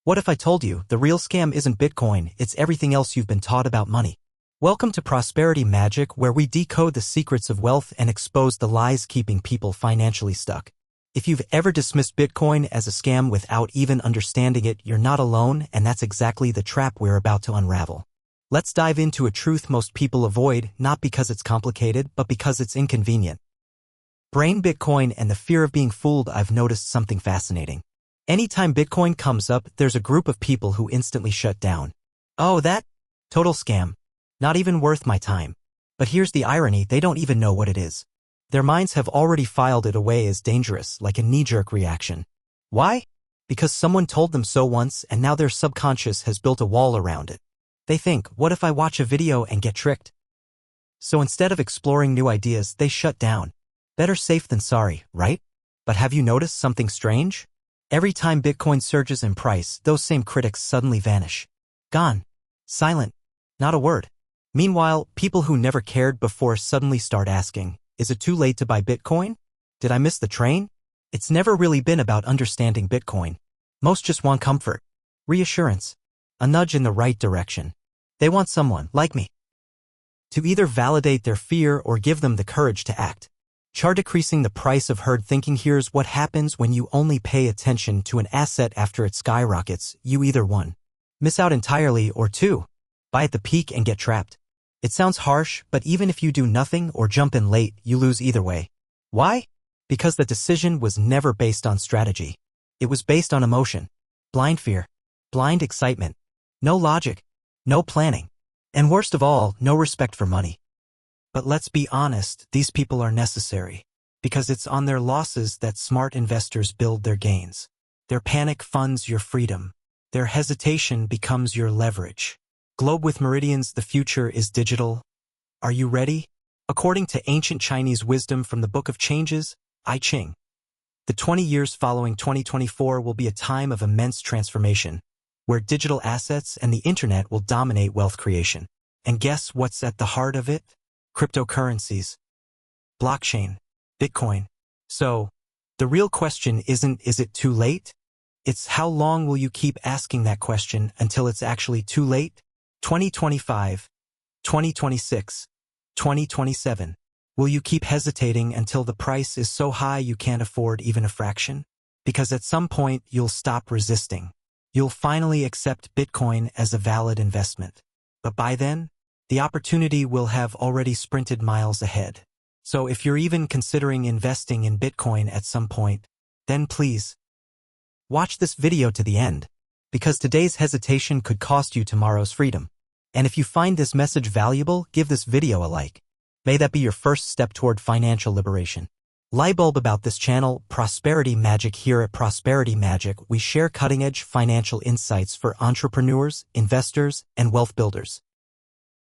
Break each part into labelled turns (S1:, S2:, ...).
S1: What if I told you the real scam isn't Bitcoin, it's everything else you've been taught about money? Welcome to Prosperity Magic, where we decode the secrets of wealth and expose the lies keeping people financially stuck. If you've ever dismissed Bitcoin as a scam without even understanding it, you're not alone, and that's exactly the trap we're about to unravel. Let's dive into a truth most people avoid, not because it's complicated, but because it's inconvenient. Brain Bitcoin and the fear of being fooled. I've noticed something fascinating. Anytime Bitcoin comes up, there's a group of people who instantly shut down. Oh, that? Total scam. Not even worth my time. But here's the irony, they don't even know what it is. Their minds have already filed it away as dangerous, like a knee-jerk reaction. Why? Because someone told them so once, and now their subconscious has built a wall around it. They think, what if I watch a video and get tricked? So instead of exploring new ideas, they shut down. Better safe than sorry, right? But have you noticed something strange? Every time Bitcoin surges in price, those same critics suddenly vanish. Gone. Silent. Not a word. Meanwhile, people who never cared before suddenly start asking, is it too late to buy Bitcoin? Did I miss the train? It's never really been about understanding Bitcoin. Most just want comfort, reassurance, a nudge in the right direction. They want someone, like me, to either validate their fear or give them the courage to act. Decreasing the price of herd thinking. Here's what happens when you only pay attention to an asset after it skyrockets. You either 1. Miss out entirely, or 2. Buy at the peak and get trapped. It sounds harsh, but even if you do nothing or jump in late, you lose either way. Why? Because the decision was never based on strategy. It was based on emotion. Blind fear. Blind excitement. No logic. No planning. And worst of all, no respect for money. But let's be honest, these people are necessary. Because it's on their losses that smart investors build their gains. Their panic funds your freedom. Their hesitation becomes your leverage. Globe with meridians, the future is digital. Are you ready? According to ancient Chinese wisdom from the Book of Changes, I Ching, the 20 years following 2024 will be a time of immense transformation, where digital assets and the internet will dominate wealth creation. And guess what's at the heart of it? Cryptocurrencies. Blockchain. Bitcoin. So, the real question isn't, is it too late? It's how long will you keep asking that question until it's actually too late? 2025, 2026, 2027. Will you keep hesitating until the price is so high you can't afford even a fraction? Because at some point you'll stop resisting. You'll finally accept Bitcoin as a valid investment. But by then, the opportunity will have already sprinted miles ahead. So if you're even considering investing in Bitcoin at some point, then please watch this video to the end, because today's hesitation could cost you tomorrow's freedom. And if you find this message valuable, give this video a like. May that be your first step toward financial liberation. Light bulb about this channel, Prosperity Magic. Here at Prosperity Magic, we share cutting-edge financial insights for entrepreneurs, investors, and wealth builders.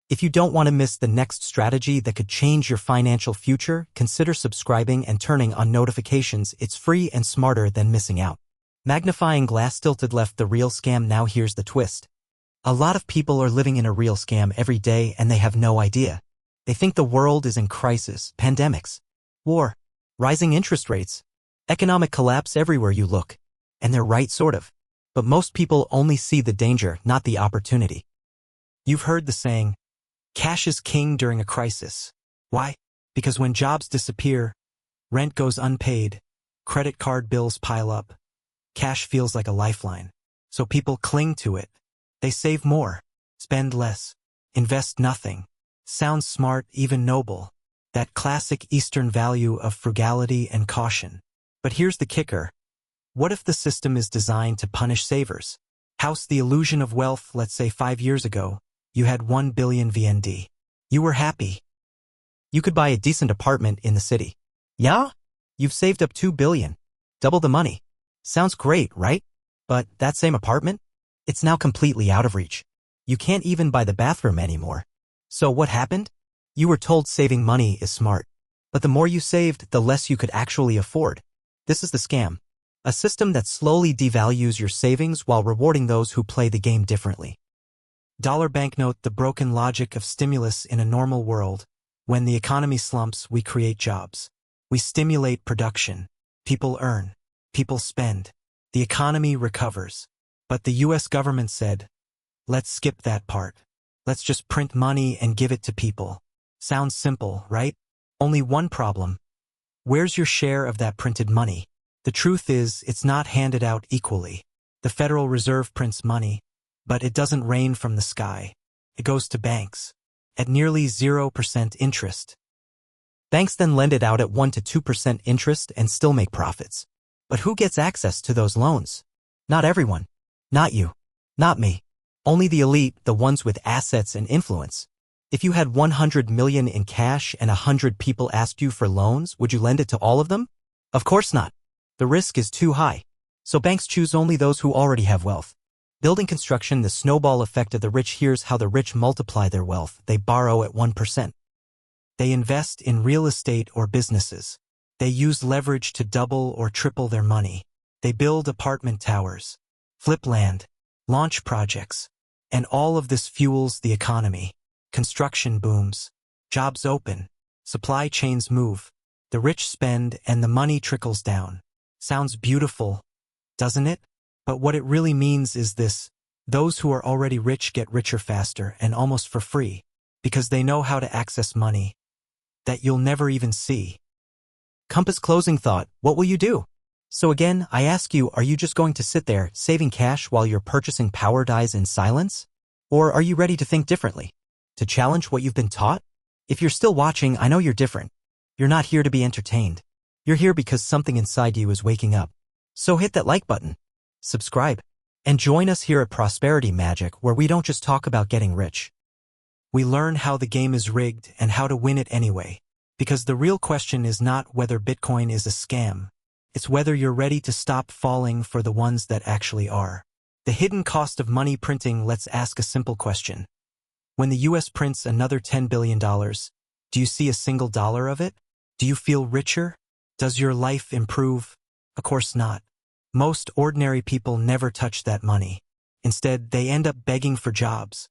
S1: If you don't want to miss the next strategy that could change your financial future, consider subscribing and turning on notifications. It's free and smarter than missing out. Magnifying glass tilted left, the real scam. Now here's the twist. A lot of people are living in a real scam every day and they have no idea. They think the world is in crisis, pandemics, war, rising interest rates, economic collapse everywhere you look. And they're right, sort of. But most people only see the danger, not the opportunity. You've heard the saying, cash is king during a crisis. Why? Because when jobs disappear, rent goes unpaid, credit card bills pile up, cash feels like a lifeline. So people cling to it. They save more, spend less, invest nothing. Sounds smart, even noble. That classic Eastern value of frugality and caution. But here's the kicker. What if the system is designed to punish savers? House the illusion of wealth. Let's say 5 years ago, you had 1 billion VND. You were happy. You could buy a decent apartment in the city. Yeah? You've saved up 2 billion. Double the money. Sounds great, right? But that same apartment? It's now completely out of reach. You can't even buy the bathroom anymore. So what happened? You were told saving money is smart. But the more you saved, the less you could actually afford. This is the scam. A system that slowly devalues your savings while rewarding those who play the game differently. Dollar banknote, the broken logic of stimulus in a normal world. When the economy slumps, we create jobs. We stimulate production. People earn. People spend. The economy recovers. But the US government said, let's skip that part. Let's just print money and give it to people. Sounds simple, right? Only one problem. Where's your share of that printed money? The truth is, it's not handed out equally. The Federal Reserve prints money, but it doesn't rain from the sky. It goes to banks at nearly 0% interest. Banks then lend it out at 1 to 2% interest and still make profits. But who gets access to those loans? Not everyone. Not you. Not me. Only the elite, the ones with assets and influence. If you had 100 million in cash and 100 people asked you for loans, would you lend it to all of them? Of course not. The risk is too high. So banks choose only those who already have wealth. Building construction, the snowball effect of the rich. Here's how the rich multiply their wealth. They borrow at 1%. They invest in real estate or businesses. They use leverage to double or triple their money. They build apartment towers, flip land, launch projects. And all of this fuels the economy. Construction booms. Jobs open. Supply chains move. The rich spend and the money trickles down. Sounds beautiful, doesn't it? But what it really means is this. Those who are already rich get richer faster and almost for free, because they know how to access money that you'll never even see. Compass closing thought, what will you do? So again, I ask you, are you just going to sit there saving cash while your purchasing power dies in silence? Or are you ready to think differently? To challenge what you've been taught? If you're still watching, I know you're different. You're not here to be entertained. You're here because something inside you is waking up. So hit that like button, subscribe, and join us here at Prosperity Magic, where we don't just talk about getting rich. We learn how the game is rigged and how to win it anyway. Because the real question is not whether Bitcoin is a scam. It's whether you're ready to stop falling for the ones that actually are. The hidden cost of money printing. Let's ask a simple question. When the US prints another $10 billion, do you see a single dollar of it? Do you feel richer? Does your life improve? Of course not. Most ordinary people never touch that money. Instead, they end up begging for jobs.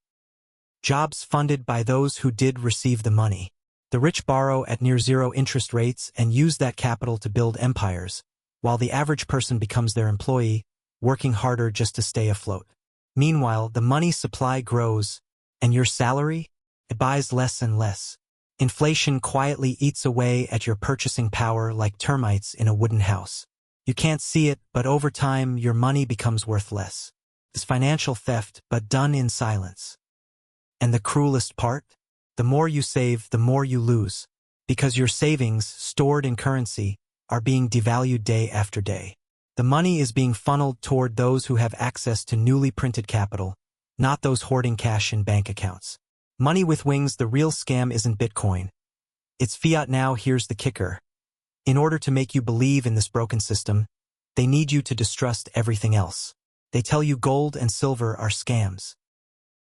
S1: Jobs funded by those who did receive the money. The rich borrow at near zero interest rates and use that capital to build empires, while the average person becomes their employee, working harder just to stay afloat. Meanwhile, the money supply grows, and your salary? It buys less and less. Inflation quietly eats away at your purchasing power like termites in a wooden house. You can't see it, but over time, your money becomes worth less. It's financial theft, but done in silence. And the cruelest part? The more you save, the more you lose, because your savings, stored in currency, are being devalued day after day. The money is being funneled toward those who have access to newly printed capital, not those hoarding cash in bank accounts. Money with wings. The real scam isn't Bitcoin. It's fiat. Now here's the kicker. In order to make you believe in this broken system, they need you to distrust everything else. They tell you gold and silver are scams.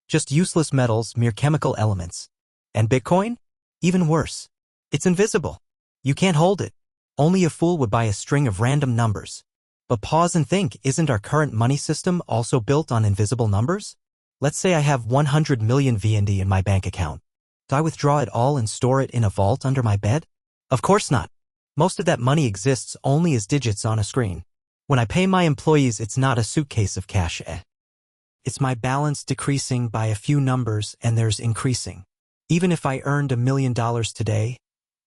S1: Just useless metals, mere chemical elements. And Bitcoin? Even worse. It's invisible. You can't hold it. Only a fool would buy a string of random numbers. But pause and think, isn't our current money system also built on invisible numbers? Let's say I have 100 million VND in my bank account. Do I withdraw it all and store it in a vault under my bed? Of course not. Most of that money exists only as digits on a screen. When I pay my employees, it's not a suitcase of cash. It's my balance decreasing by a few numbers and theirs increasing. Even if I earned $1 million today,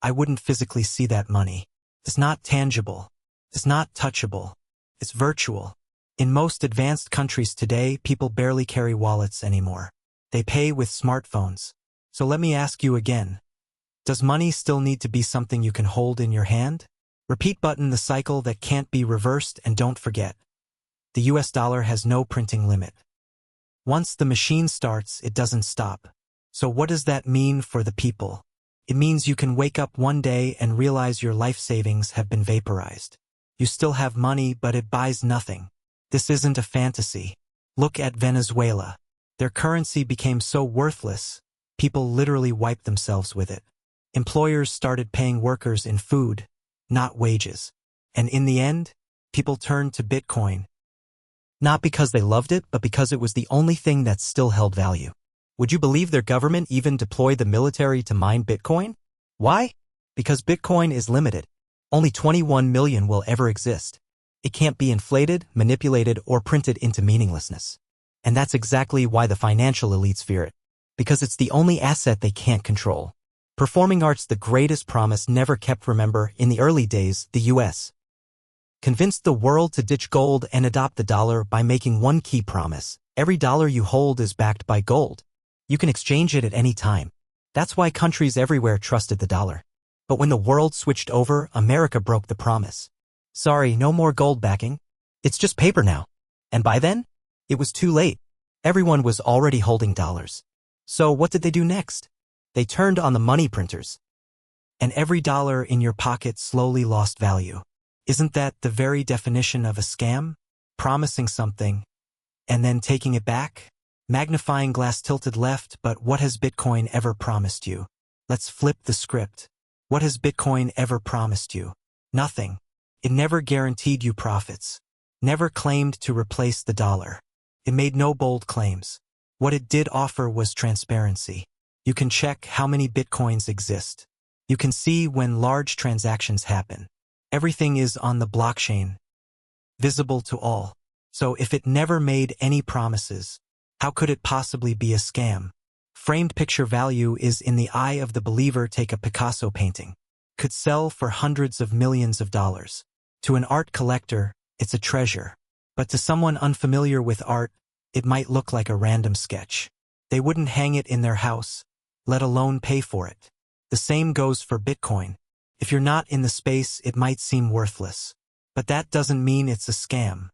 S1: I wouldn't physically see that money. It's not tangible. It's not touchable. It's virtual. In most advanced countries today, people barely carry wallets anymore. They pay with smartphones. So let me ask you again. Does money still need to be something you can hold in your hand? Repeat button, the cycle that can't be reversed. And don't forget, the US dollar has no printing limit. Once the machine starts, it doesn't stop. So what does that mean for the people? It means you can wake up one day and realize your life savings have been vaporized. You still have money, but it buys nothing. This isn't a fantasy. Look at Venezuela. Their currency became so worthless, people literally wiped themselves with it. Employers started paying workers in food, not wages. And in the end, people turned to Bitcoin. Not because they loved it, but because it was the only thing that still held value. Would you believe their government even deployed the military to mine Bitcoin? Why? Because Bitcoin is limited. Only 21 million will ever exist. It can't be inflated, manipulated, or printed into meaninglessness. And that's exactly why the financial elites fear it. Because it's the only asset they can't control. Performing art's the greatest promise never kept. Remember, in the early days, the U.S. convinced the world to ditch gold and adopt the dollar by making one key promise. Every dollar you hold is backed by gold. You can exchange it at any time. That's why countries everywhere trusted the dollar. But when the world switched over, America broke the promise. Sorry, no more gold backing. It's just paper now. And by then, it was too late. Everyone was already holding dollars. So what did they do next? They turned on the money printers. And every dollar in your pocket slowly lost value. Isn't that the very definition of a scam? Promising something, and then taking it back? Magnifying glass tilted left, but what has Bitcoin ever promised you? Let's flip the script. What has Bitcoin ever promised you? Nothing. It never guaranteed you profits. Never claimed to replace the dollar. It made no bold claims. What it did offer was transparency. You can check how many Bitcoins exist. You can see when large transactions happen. Everything is on the blockchain, visible to all. So if it never made any promises, how could it possibly be a scam? Framed picture value is in the eye of the believer. Take a Picasso painting. Could sell for hundreds of millions of dollars. To an art collector, it's a treasure. But to someone unfamiliar with art, it might look like a random sketch. They wouldn't hang it in their house, let alone pay for it. The same goes for Bitcoin. If you're not in the space, it might seem worthless. But that doesn't mean it's a scam.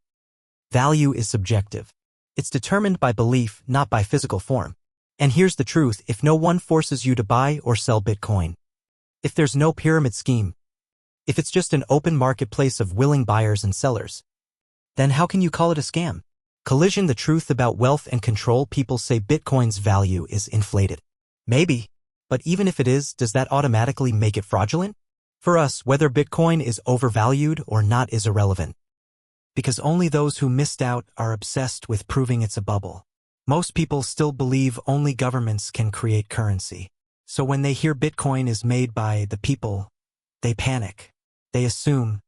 S1: Value is subjective. It's determined by belief, not by physical form. And here's the truth: if no one forces you to buy or sell Bitcoin, if there's no pyramid scheme, if it's just an open marketplace of willing buyers and sellers, then how can you call it a scam? Collision: the truth about wealth and control. People say Bitcoin's value is inflated. Maybe. But even if it is, does that automatically make it fraudulent? For us, whether Bitcoin is overvalued or not is irrelevant. Because only those who missed out are obsessed with proving it's a bubble. Most people still believe only governments can create currency. So when they hear Bitcoin is made by the people, they panic. They assume,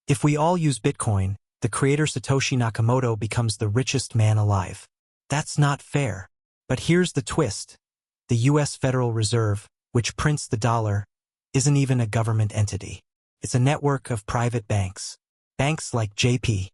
S1: if we all use Bitcoin, the creator Satoshi Nakamoto becomes the richest man alive. That's not fair. But here's the twist. The U.S. Federal Reserve, which prints the dollar, isn't even a government entity. It's a network of private banks. Banks like J.P.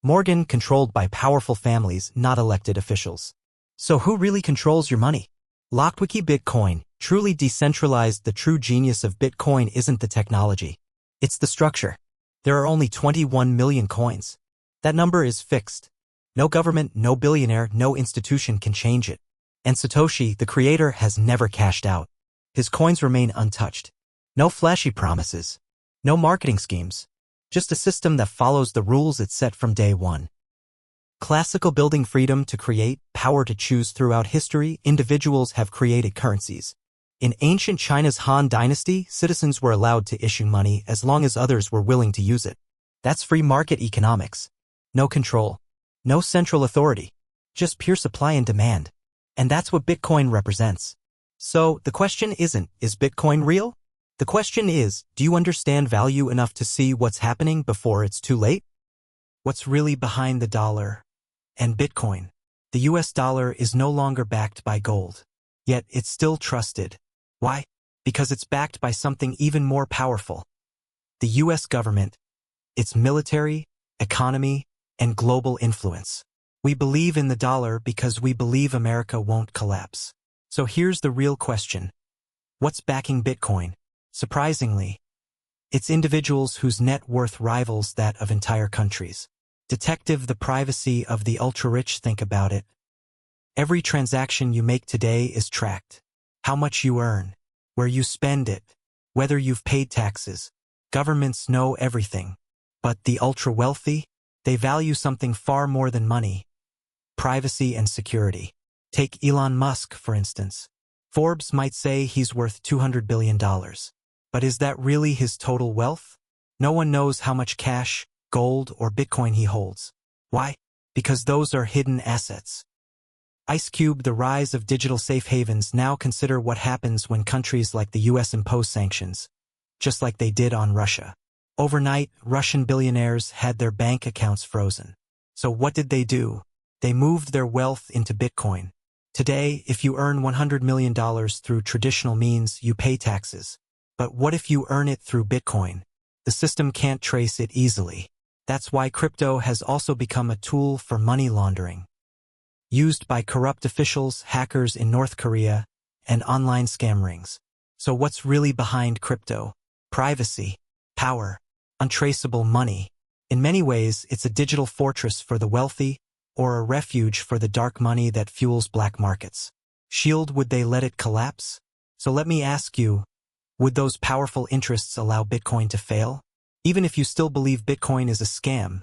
S1: Morgan, controlled by powerful families, not elected officials. So who really controls your money? LockedWiki. Bitcoin, truly decentralized. The true genius of Bitcoin isn't the technology. It's the structure. There are only 21 million coins. That number is fixed. No government, no billionaire, no institution can change it. And Satoshi, the creator, has never cashed out. His coins remain untouched. No flashy promises. No marketing schemes. Just a system that follows the rules it set from day one. Classical building: freedom to create, power to choose. Throughout history, individuals have created currencies. In ancient China's Han Dynasty, citizens were allowed to issue money as long as others were willing to use it. That's free market economics. No control. No central authority. Just pure supply and demand. And that's what Bitcoin represents. So, the question isn't, is Bitcoin real? The question is, do you understand value enough to see what's happening before it's too late? What's really behind the dollar and Bitcoin? The US dollar is no longer backed by gold. Yet it's still trusted. Why? Because it's backed by something even more powerful. The US government, its military, economy, and global influence. We believe in the dollar because we believe America won't collapse. So here's the real question. What's backing Bitcoin? Surprisingly, it's individuals whose net worth rivals that of entire countries. Detective: the privacy of the ultra-rich. Think about it. Every transaction you make today is tracked. How much you earn, where you spend it, whether you've paid taxes. Governments know everything. But the ultra-wealthy? They value something far more than money. Privacy and security. Take Elon Musk, for instance. Forbes might say he's worth $200 billion. But is that really his total wealth? No one knows how much cash, gold, or Bitcoin he holds. Why? Because those are hidden assets. Ice Cube: the rise of digital safe havens. Now consider what happens when countries like the US impose sanctions, just like they did on Russia. Overnight, Russian billionaires had their bank accounts frozen. So what did they do? They moved their wealth into Bitcoin. Today, if you earn $100 million through traditional means, you pay taxes. But what if you earn it through Bitcoin? The system can't trace it easily. That's why crypto has also become a tool for money laundering, used by corrupt officials, hackers in North Korea, and online scam rings. So what's really behind crypto? Privacy, power, untraceable money. In many ways, it's a digital fortress for the wealthy, or a refuge for the dark money that fuels black markets. Would they let it collapse? So let me ask you, would those powerful interests allow Bitcoin to fail? Even if you still believe Bitcoin is a scam,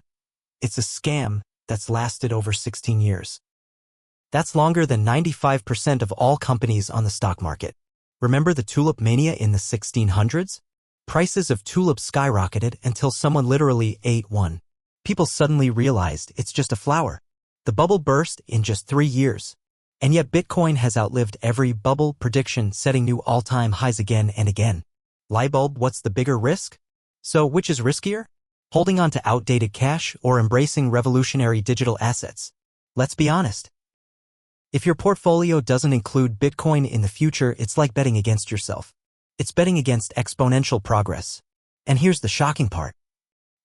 S1: it's a scam that's lasted over 16 years. That's longer than 95% of all companies on the stock market. Remember the tulip mania in the 1600s? Prices of tulips skyrocketed until someone literally ate one. People suddenly realized it's just a flower. The bubble burst in just 3 years. And yet Bitcoin has outlived every bubble prediction, setting new all-time highs again and again. Lightbulb, what's the bigger risk? So which is riskier? Holding on to outdated cash or embracing revolutionary digital assets? Let's be honest. If your portfolio doesn't include Bitcoin in the future, it's like betting against yourself. It's betting against exponential progress. And here's the shocking part.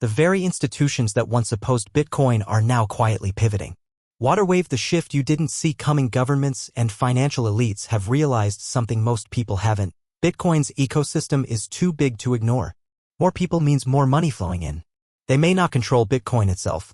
S1: The very institutions that once opposed Bitcoin are now quietly pivoting. Waterwave the shift you didn't see coming. Governments and financial elites have realized something most people haven't. Bitcoin's ecosystem is too big to ignore. More people means more money flowing in. They may not control Bitcoin itself,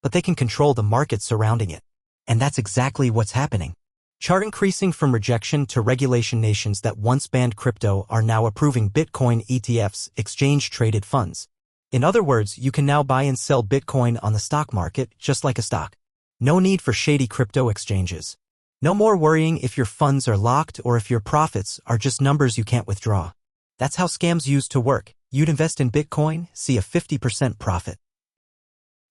S1: but they can control the market surrounding it. And that's exactly what's happening. Chart increasing from rejection to regulation. Nations that once banned crypto are now approving Bitcoin ETFs, exchange-traded funds. In other words, you can now buy and sell Bitcoin on the stock market, just like a stock. No need for shady crypto exchanges. No more worrying if your funds are locked or if your profits are just numbers you can't withdraw. That's how scams used to work. You'd invest in Bitcoin, see a 50% profit,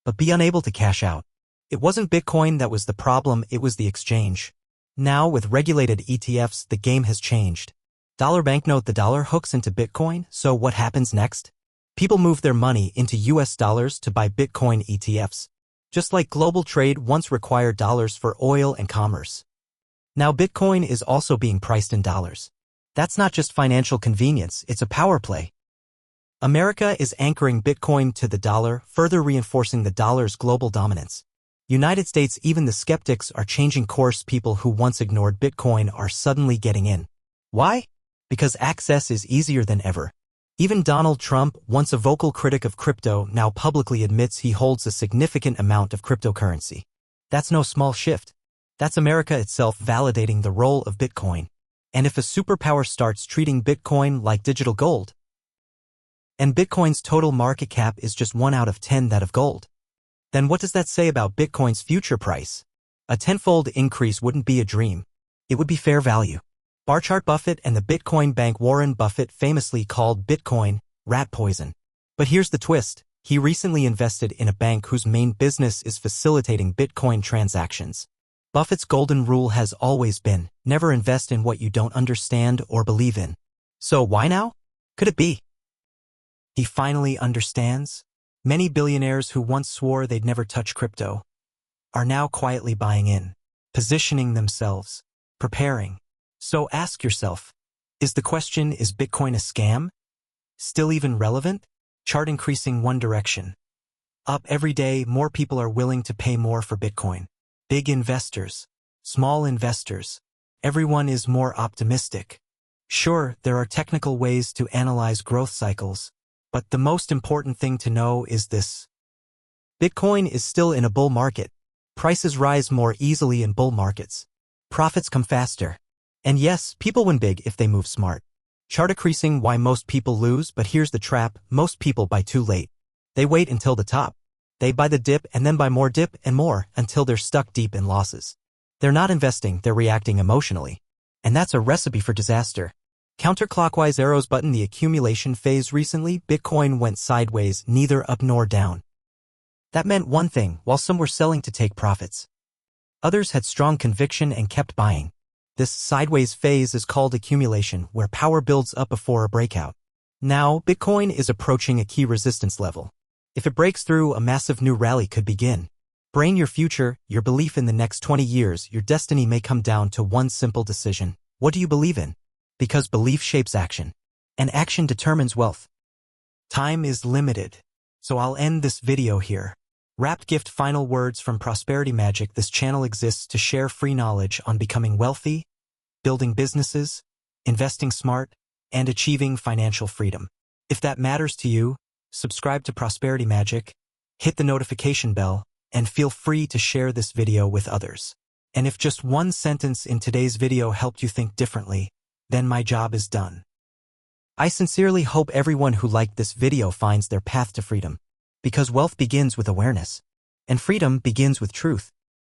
S1: but be unable to cash out. It wasn't Bitcoin that was the problem, it was the exchange. Now, with regulated ETFs, the game has changed. Dollar banknote, the dollar hooks into Bitcoin, so what happens next? People move their money into US dollars to buy Bitcoin ETFs. Just like global trade once required dollars for oil and commerce. Now Bitcoin is also being priced in dollars. That's not just financial convenience, it's a power play. America is anchoring Bitcoin to the dollar, further reinforcing the dollar's global dominance. United States, even the skeptics are changing course. People who once ignored Bitcoin are suddenly getting in. Why? Because access is easier than ever. Even Donald Trump, once a vocal critic of crypto, now publicly admits he holds a significant amount of cryptocurrency. That's no small shift. That's America itself validating the role of Bitcoin. And if a superpower starts treating Bitcoin like digital gold, and Bitcoin's total market cap is just 1 out of 10 that of gold, then what does that say about Bitcoin's future price? A tenfold increase wouldn't be a dream. It would be fair value. Bar chart. Buffett and the Bitcoin bank. Warren Buffett famously called Bitcoin rat poison. But here's the twist. He recently invested in a bank whose main business is facilitating Bitcoin transactions. Buffett's golden rule has always been, never invest in what you don't understand or believe in. So why now? Could it be he finally understands? Many billionaires who once swore they'd never touch crypto are now quietly buying in, positioning themselves, preparing. So ask yourself, is Bitcoin a scam? Still even relevant? Chart increasing one direction. Up every day, more people are willing to pay more for Bitcoin. Big investors, small investors, everyone is more optimistic. Sure, there are technical ways to analyze growth cycles, but the most important thing to know is this. Bitcoin is still in a bull market. Prices rise more easily in bull markets. Profits come faster. And yes, people win big if they move smart. Chart increasing why most people lose, but here's the trap. Most people buy too late. They wait until the top. They buy the dip and then buy more dip and more until they're stuck deep in losses. They're not investing, they're reacting emotionally. And that's a recipe for disaster. Counterclockwise arrows button. The accumulation phase. Recently, Bitcoin went sideways, neither up nor down. That meant one thing, while some were selling to take profits, others had strong conviction and kept buying. This sideways phase is called accumulation, where power builds up before a breakout. Now, Bitcoin is approaching a key resistance level. If it breaks through, a massive new rally could begin. Brain your future, your belief in the next 20 years, your destiny may come down to one simple decision. What do you believe in? Because belief shapes action, and action determines wealth. Time is limited, so I'll end this video here. Wrapped gift final words from Prosperity Magic. This channel exists to share free knowledge on becoming wealthy, building businesses, investing smart, and achieving financial freedom. If that matters to you, subscribe to Prosperity Magic, hit the notification bell, and feel free to share this video with others. And if just one sentence in today's video helped you think differently, then my job is done. I sincerely hope everyone who liked this video finds their path to freedom, because wealth begins with awareness, and freedom begins with truth.